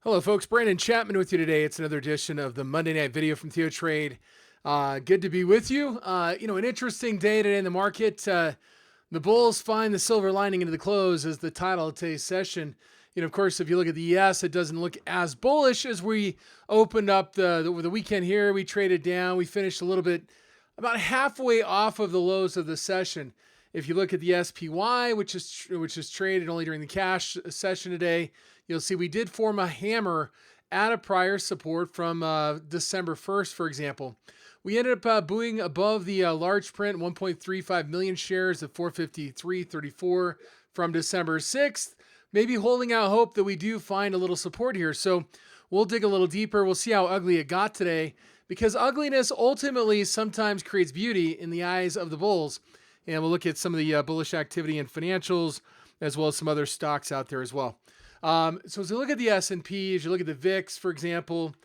Hello, folks. Brandon Chapman with you today. It's another edition of the Monday Night Video from TheoTrade. Good to be with you. An interesting day today in the market. The bulls find the silver lining into the close as the title of today's session. Of course, if you look at the ES, it doesn't look as bullish as we opened up the weekend here. We traded down. We finished a little bit about halfway off of the lows of the session. If you look at the SPY, which is traded only during the cash session today, you'll see we did form a hammer at a prior support from December 1st, for example. We ended up buoying above the large print, 1.35 million shares at 453.34 from December 6th, maybe holding out hope that we do find a little support here. So we'll dig a little deeper. We'll see how ugly it got today, because ugliness ultimately sometimes creates beauty in the eyes of the bulls. And we'll look at some of the bullish activity in financials, as well as some other stocks out there as well. So as you look at the S&P, as you look at the VIX, for example,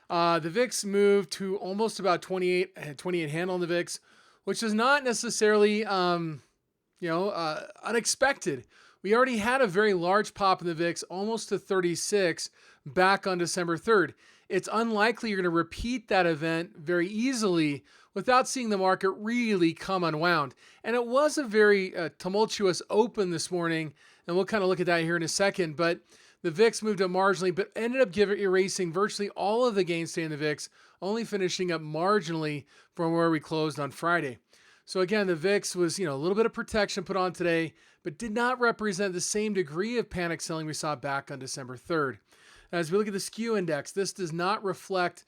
the VIX moved to almost about 28 handle on the VIX, which is not necessarily, unexpected. We already had a very large pop in the VIX, almost to 36 back on December 3rd. It's unlikely you're going to repeat that event very easily without seeing the market really come unwound. And it was a very tumultuous open this morning, and we'll kind of look at that here in a second. But the VIX moved up marginally, but ended up erasing virtually all of the gains today in the VIX, only finishing up marginally from where we closed on Friday. So again, the VIX was, a little bit of protection put on today, but did not represent the same degree of panic selling we saw back on December 3rd. As we look at the skew index, this does not reflect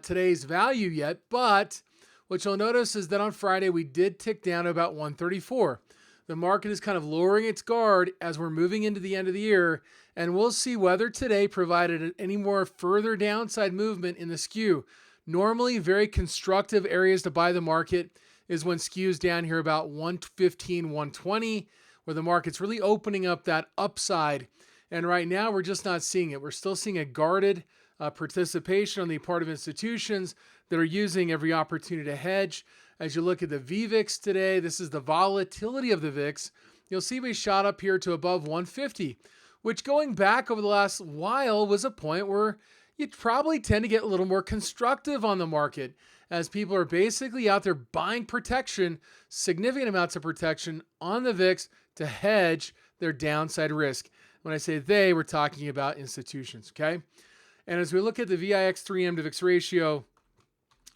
today's value yet, but what you'll notice is that on Friday we did tick down to about 134. The market is kind of lowering its guard as we're moving into the end of the year, and we'll see whether today provided any more further downside movement in the skew. Normally, very constructive areas to buy the market is when skews down here about 115, 120, where the market's really opening up that upside. And right now, we're just not seeing it. We're still seeing a guarded participation on the part of institutions that are using every opportunity to hedge. As you look at the VVIX today, this is the volatility of the VIX. You'll see we shot up here to above 150, which going back over the last while was a point where you'd probably tend to get a little more constructive on the market, as people are basically out there buying protection, significant amounts of protection on the VIX to hedge their downside risk. When I say they, we're talking about institutions, okay? And as we look at the VIX3M to VIX ratio,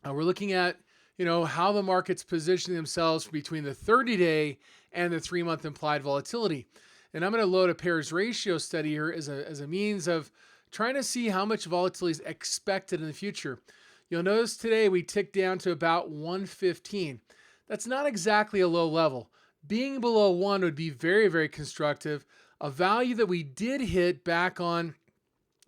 we're looking at, how the market's positioning themselves between the 30-day and the 3-month implied volatility. And I'm going to load a pairs ratio study here as a means of trying to see how much volatility is expected in the future. You'll notice today we ticked down to about 115. That's not exactly a low level. Being below 1 would be very, very constructive. A value that we did hit back on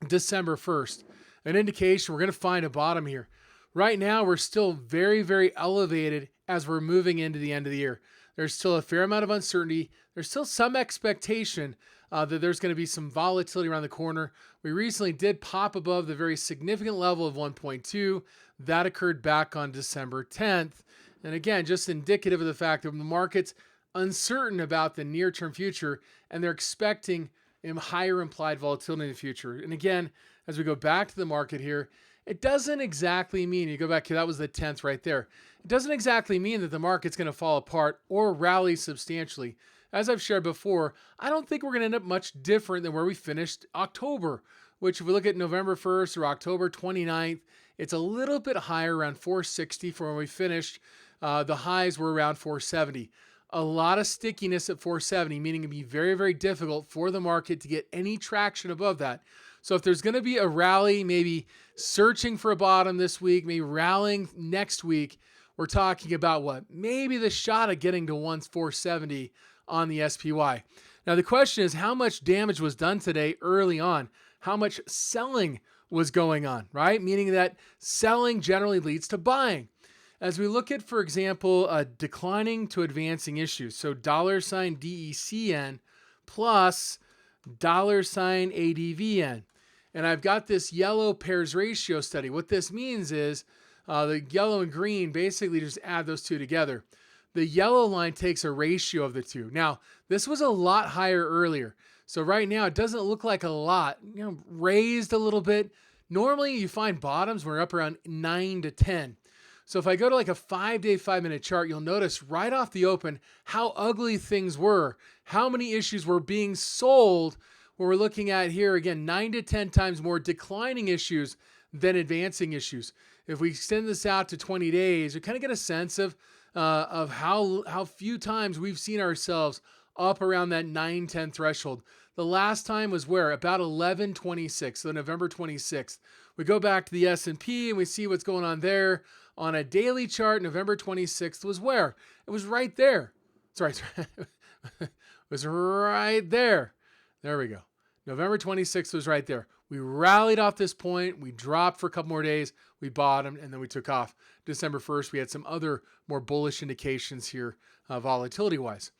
December 1st, an indication we're going to find a bottom here. Right now, we're still very, very elevated as we're moving into the end of the year. There's still a fair amount of uncertainty. There's still some expectation that there's going to be some volatility around the corner. We recently did pop above the very significant level of 1.2. That occurred back on December 10th. And again, just indicative of the fact that the market's uncertain about the near-term future, and they're expecting higher implied volatility in the future. And again, as we go back to the market here, it doesn't exactly mean, you go back to that was the 10th right there. It doesn't exactly mean that the market's going to fall apart or rally substantially. As I've shared before, I don't think we're going to end up much different than where we finished October, which if we look at November 1st or October 29th, it's a little bit higher, around 460 from where we finished. The highs were around 470. A lot of stickiness at 470, meaning it'd be very, very difficult for the market to get any traction above that. So if there's going to be a rally, maybe searching for a bottom this week, maybe rallying next week, we're talking about what? Maybe the shot at getting to 470 on the SPY. Now the question is, how much damage was done today early on? How much selling was going on, right? Meaning that selling generally leads to buying. As we look at, for example, declining to advancing issues, so $DECN plus $ADVN. And I've got this yellow pairs ratio study. What this means is the yellow and green basically just add those two together. The yellow line takes a ratio of the two. Now, this was a lot higher earlier. So right now it doesn't look like a lot, raised a little bit. Normally you find bottoms when we're up around 9 to 10. So if I go to like a 5-day, 5-minute chart, you'll notice right off the open how ugly things were, how many issues were being sold. What we're looking at here, again, 9 to 10 times more declining issues than advancing issues. If we extend this out to 20 days, we kind of get a sense of how few times we've seen ourselves up around that 9-10 threshold. The last time was where? About 11/26, so November 26th. We go back to the S&P and we see what's going on there. On a daily chart, November 26th was where? It was right there. Sorry. It was right there. There we go. November 26th was right there. We rallied off this point. We dropped for a couple more days. We bottomed, and then we took off. December 1st, we had some other more bullish indications here, volatility-wise.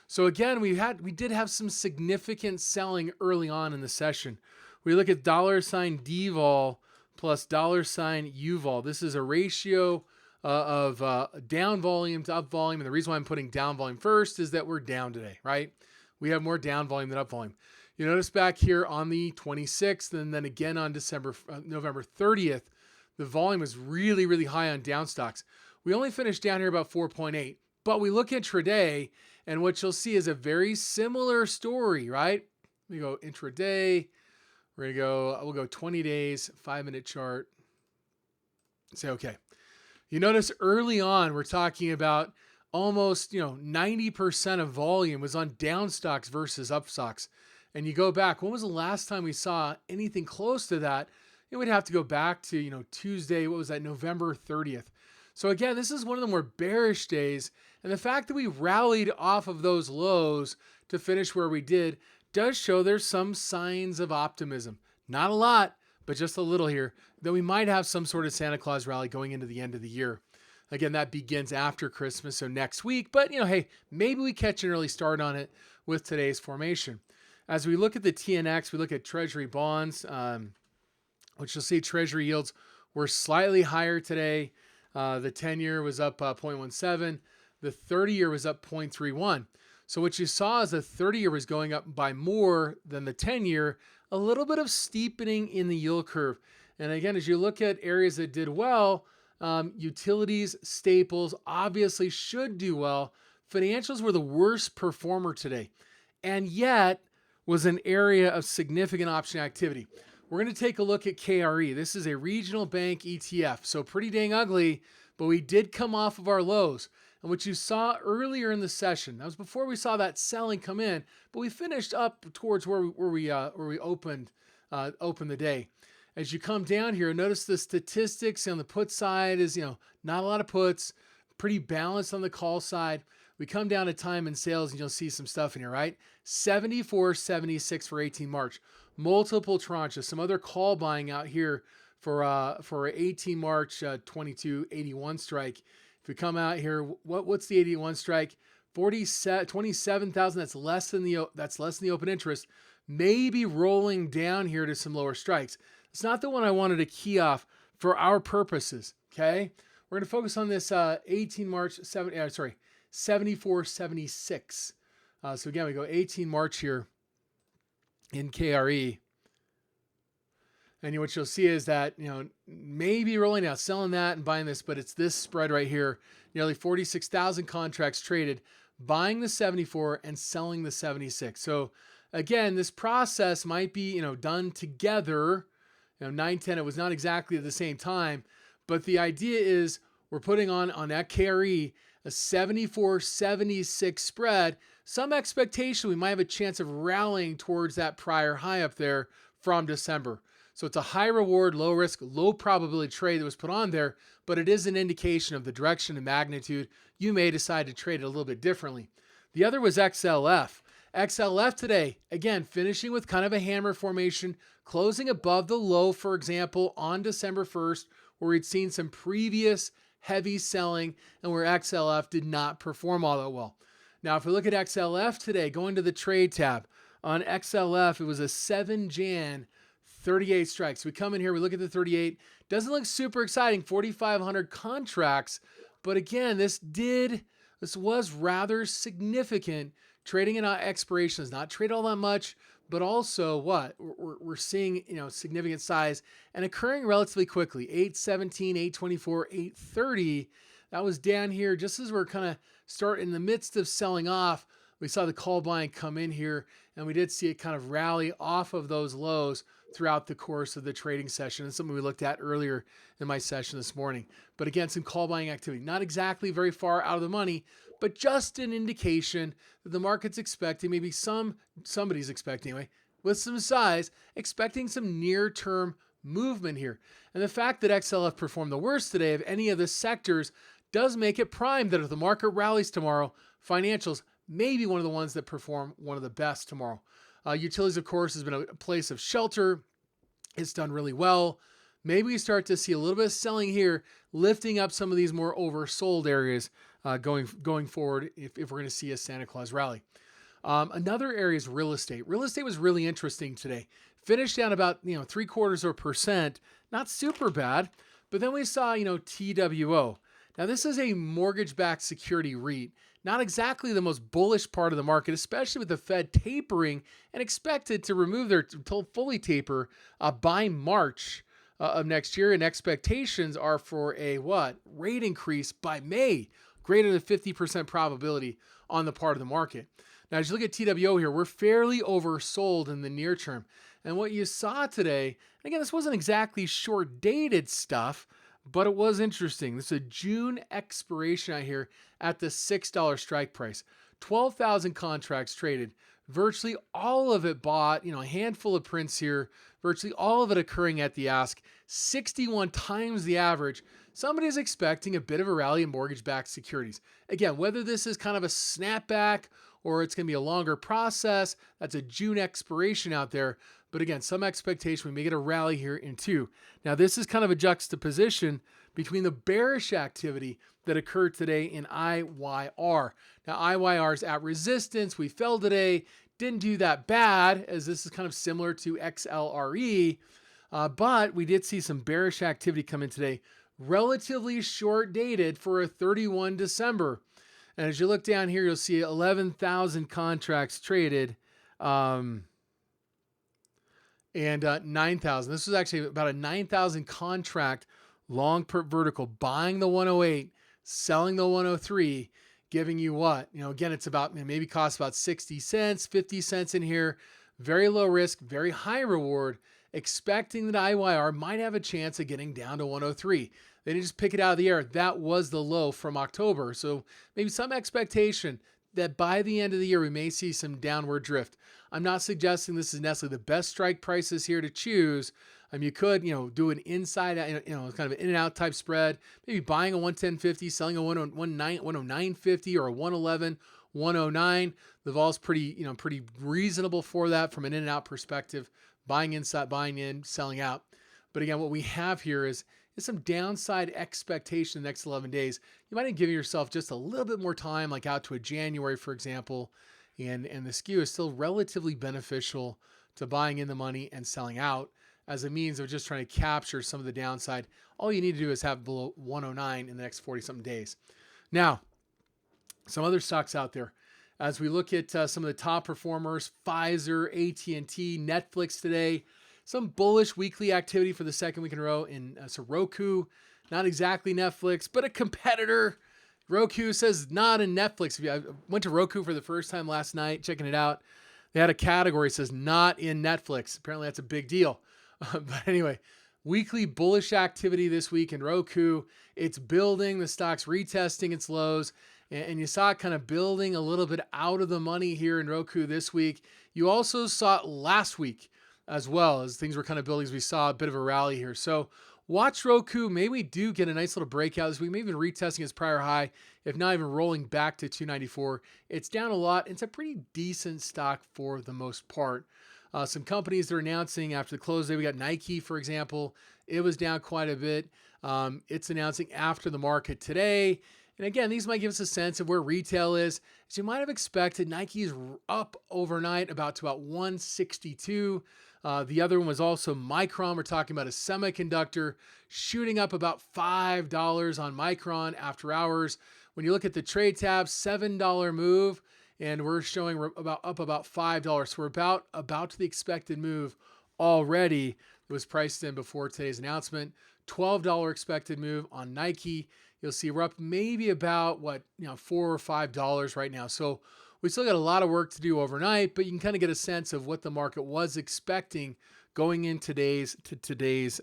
So again, we did have some significant selling early on in the session. We look at $ DVol plus $ UVol. This is a ratio of down volume to up volume. And the reason why I'm putting down volume first is that we're down today, right? We have more down volume than up volume. You notice back here on the 26th and then again on November 30th, the volume was really, really high on down stocks. We only finished down here about 4.8, but we look at intraday and what you'll see is a very similar story, right? We go intraday, we'll go 20 days, 5-minute chart. Say, okay. You notice early on, we're talking about almost, 90% of volume was on down stocks versus up stocks. And you go back, when was the last time we saw anything close to that? We'd have to go back to, Tuesday, what was that, November 30th. So again, this is one of the more bearish days. And the fact that we rallied off of those lows to finish where we did does show there's some signs of optimism. Not a lot, but just a little here, that we might have some sort of Santa Claus rally going into the end of the year. Again, that begins after Christmas, so next week. But, hey, maybe we catch an early start on it with today's formation. As we look at the TNX, we look at Treasury bonds, which you'll see Treasury yields were slightly higher today. The 10-year was up 0.17. The 30-year was up 0.31. So what you saw is the 30-year was going up by more than the 10-year, a little bit of steepening in the yield curve. And again, as you look at areas that did well, utilities, staples obviously should do well. Financials were the worst performer today, and yet was an area of significant option activity. We're going to take a look at KRE. This is a regional bank ETF, so pretty dang ugly, but we did come off of our lows. And what you saw earlier in the session, that was before we saw that selling come in, but we finished up towards where we opened the day. As you come down here, notice the statistics on the put side is, not a lot of puts, pretty balanced on the call side. We come down to time and sales and you'll see some stuff in here, right? 74.76 for 18 March. Multiple tranches, some other call buying out here for 18 March 2281 strike. If we come out here, what's the 81 strike? 27,000. That's less than the open interest. Maybe rolling down here to some lower strikes. It's not the one I wanted to key off for our purposes. Okay, we're going to focus on this 18 March 74.76. So again, we go 18 March here in KRE. And what you'll see is that, maybe rolling out, selling that and buying this, but it's this spread right here, nearly 46,000 contracts traded, buying the 74 and selling the 76. So again, this process might be, done together, 9-10, it was not exactly at the same time, but the idea is we're putting on that KRE a 74.76 spread, some expectation we might have a chance of rallying towards that prior high up there from December. So it's a high reward, low risk, low probability trade that was put on there, but it is an indication of the direction and magnitude. You may decide to trade it a little bit differently. The other was XLF. XLF today, again, finishing with kind of a hammer formation, closing above the low, for example, on December 1st, where we'd seen some previous heavy selling and where XLF did not perform all that well. Now, if we look at XLF today, going to the trade tab, on XLF, it was a 7 Jan 38 strikes. We come in here, we look at the 38. Doesn't look super exciting, 4,500 contracts. But again, this did This was rather significant. Trading in expirations, not trade all that much, but also what we're seeing, significant size and occurring relatively quickly. 817, 824, 830. That was down here just as we're kind of starting in the midst of selling off. We saw the call buying come in here, and we did see it kind of rally off of those lows throughout the course of the trading session. And something we looked at earlier in my session this morning. But again, some call buying activity, not exactly very far out of the money, but just an indication that the market's expecting, maybe somebody's expecting anyway, with some size, expecting some near-term movement here. And the fact that XLF performed the worst today of any of the sectors does make it primed that if the market rallies tomorrow, financials may be one of the ones that perform one of the best tomorrow. Utilities, of course, has been a place of shelter. It's done really well. Maybe we start to see a little bit of selling here, lifting up some of these more oversold areas going forward if we're going to see a Santa Claus rally. Another area is real estate. Real estate was really interesting today. Finished down about 0.75%, not super bad. But then we saw TWO. Now this is a mortgage-backed security REIT. Not exactly the most bullish part of the market, especially with the Fed tapering and expected to remove their fully taper by March of next year. And expectations are for a rate increase by May, greater than 50% probability on the part of the market. Now, as you look at TWO here, we're fairly oversold in the near term. And what you saw today, again, this wasn't exactly short-dated stuff, but it was interesting. This is a June expiration out here at the $6 strike price. 12,000 contracts traded. Virtually all of it bought, a handful of prints here, virtually all of it occurring at the ask, 61 times the average. Somebody's expecting a bit of a rally in mortgage-backed securities. Again, whether this is kind of a snapback or it's going to be a longer process, that's a June expiration out there. But again, some expectation we may get a rally here in two. Now, this is kind of a juxtaposition between the bearish activity that occurred today in IYR. Now, IYR is at resistance. We fell today. Didn't do that bad, as this is kind of similar to XLRE. But we did see some bearish activity come in today, relatively short dated for a 31 December. And as you look down here, you'll see 11,000 contracts traded. And 9,000. This was actually about a 9,000 contract long per vertical, buying the 108, selling the 103, giving you what? Again, it's about, maybe costs about 60 cents, 50 cents in here. Very low risk, very high reward, expecting that IYR might have a chance of getting down to 103. They didn't just pick it out of the air. That was the low from October. So maybe some expectation that by the end of the year, we may see some downward drift. I'm not suggesting this is necessarily the best strike prices here to choose. You could, do an inside, kind of an in and out type spread, maybe buying a 110.50, selling a 109.50 or a 111, 109. The vol's pretty reasonable for that from an in and out perspective. Buying inside, buying in, selling out. But again, what we have here is some downside expectation in the next 11 days. You might give yourself just a little bit more time, like out to a January, for example, and the skew is still relatively beneficial to buying in the money and selling out as a means of just trying to capture some of the downside. All you need to do is have below 109 in the next 40-something days. Now, some other stocks out there. As we look at some of the top performers, Pfizer, AT&T, Netflix today, some bullish weekly activity for the second week in a row in Roku. Not exactly Netflix, but a competitor. Roku says not in Netflix. I went to Roku for the first time last night, checking it out. They had a category that says not in Netflix. Apparently that's a big deal. But anyway, weekly bullish activity this week in Roku. It's building. The stock's retesting its lows. And you saw it kind of building a little bit out of the money here in Roku this week. You also saw it last week as well, as things were kind of building, as we saw a bit of a rally here. So watch Roku. Maybe we do get a nice little breakout this week, maybe even retesting its prior high, if not even rolling back to 294. It's down a lot. It's a pretty decent stock for the most part. Some companies that are announcing after the close day, we got Nike, for example. It was down quite a bit. It's announcing after the market today. And again, these might give us a sense of where retail is. As you might have expected, Nike is up overnight about 162. The other one was also Micron. We're talking about a semiconductor shooting up about $5 on Micron after hours. When you look at the trade tab, $7 move, and we're showing up about $5. So we're about to the expected move already. It was priced in before today's announcement. $12 expected move on Nike. You'll see we're up maybe about $4 or $5 right now. So we still got a lot of work to do overnight, but you can kind of get a sense of what the market was expecting going in today's events.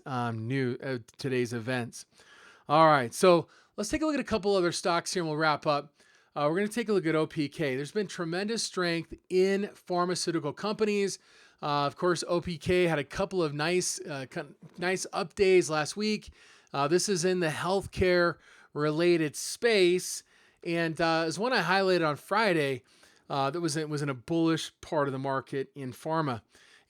All right, so let's take a look at a couple other stocks here and we'll wrap up. We're going to take a look at OPK. There's been tremendous strength in pharmaceutical companies. Of course, OPK had a couple of nice up days last week. This is in the healthcare related space, and as one I highlighted on Friday, that was in a bullish part of the market in pharma.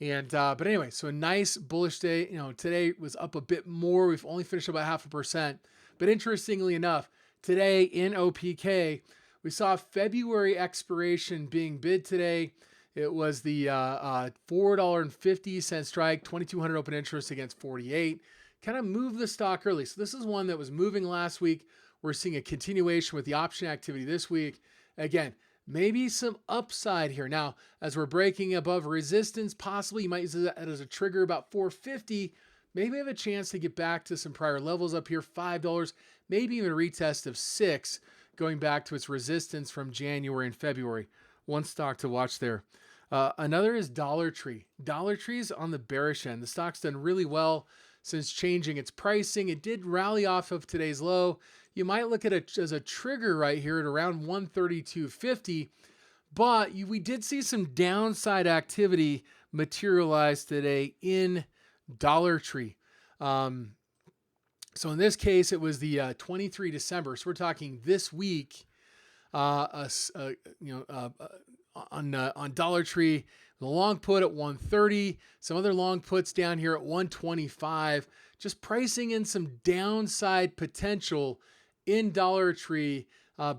And but anyway, so a nice bullish day. Today was up a bit more. We've only finished about 0.5%. But interestingly enough, today in OPK, we saw February expiration being bid today. It was the $4.50 strike, 2,200 open interest against 48. Kind of moved the stock early. So this is one that was moving last week. We're seeing a continuation with the option activity this week. Again, maybe some upside here. Now, as we're breaking above resistance, possibly you might use that as a trigger about 450. Maybe we have a chance to get back to some prior levels up here, $5, maybe even a retest of $6, going back to its resistance from January and February. One stock to watch there. Another is Dollar Tree. Dollar Tree's on the bearish end. The stock's done really well since changing its pricing. It did rally off of today's low. You might look at it as a trigger right here at around 132.50, but we did see some downside activity materialize today in Dollar Tree. So in this case, it was the 23 December. So we're talking this week. On Dollar Tree, the long put at 130. Some other long puts down here at 125. Just pricing in some downside potential in Dollar Tree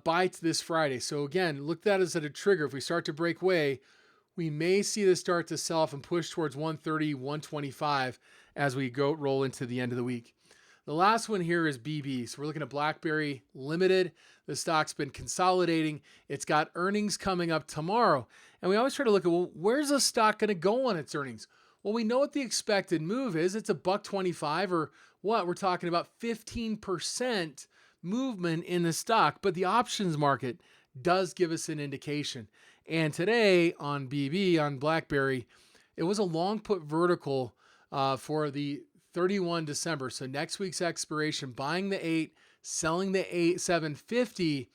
by this Friday. So again, look at that as a trigger. If we start to break away, we may see this start to sell off and push towards 130, 125 as we roll into the end of the week. The last one here is BB. So we're looking at Blackberry Limited. The stock's been consolidating. It's got earnings coming up tomorrow. And we always try to look at, well, where's the stock going to go on its earnings? Well, we know what the expected move is. It's $1.25 or what? We're talking about 15% movement in the stock. But the options market does give us an indication. And today on BB, on Blackberry, it was a long put vertical for the 31 December. So next week's expiration, buying the 8, selling the 750,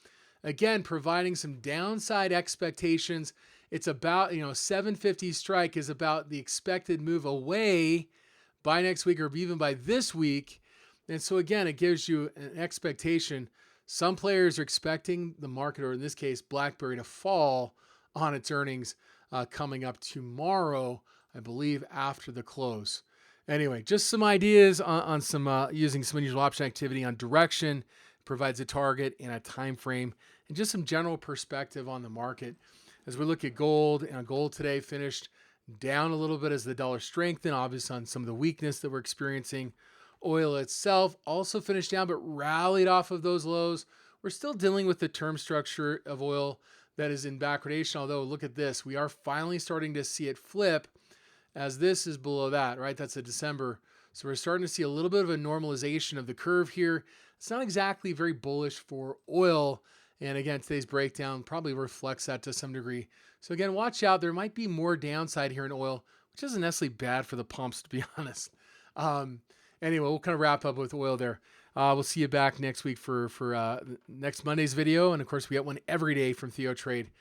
again, providing some downside expectations. It's about, 750 strike is about the expected move away by next week or even by this week. And so again, it gives you an expectation. Some players are expecting the market, or in this case, Blackberry, to fall on its earnings coming up tomorrow, I believe, after the close. Anyway, just some ideas on some using some unusual option activity on direction, provides a target and a time frame, and just some general perspective on the market. As we look at gold, gold today finished down a little bit as the dollar strengthened, obviously on some of the weakness that we're experiencing. Oil itself also finished down, but rallied off of those lows. We're still dealing with the term structure of oil that is in backwardation, although look at this. We are finally starting to see it flip as this is below that, right? That's a December. So we're starting to see a little bit of a normalization of the curve here. It's not exactly very bullish for oil. And again, today's breakdown probably reflects that to some degree. So again, watch out. There might be more downside here in oil, which isn't necessarily bad for the pumps, to be honest. Anyway, we'll kind of wrap up with oil there. We'll see you back next week for next Monday's video. And of course, we get one every day from TheoTrade.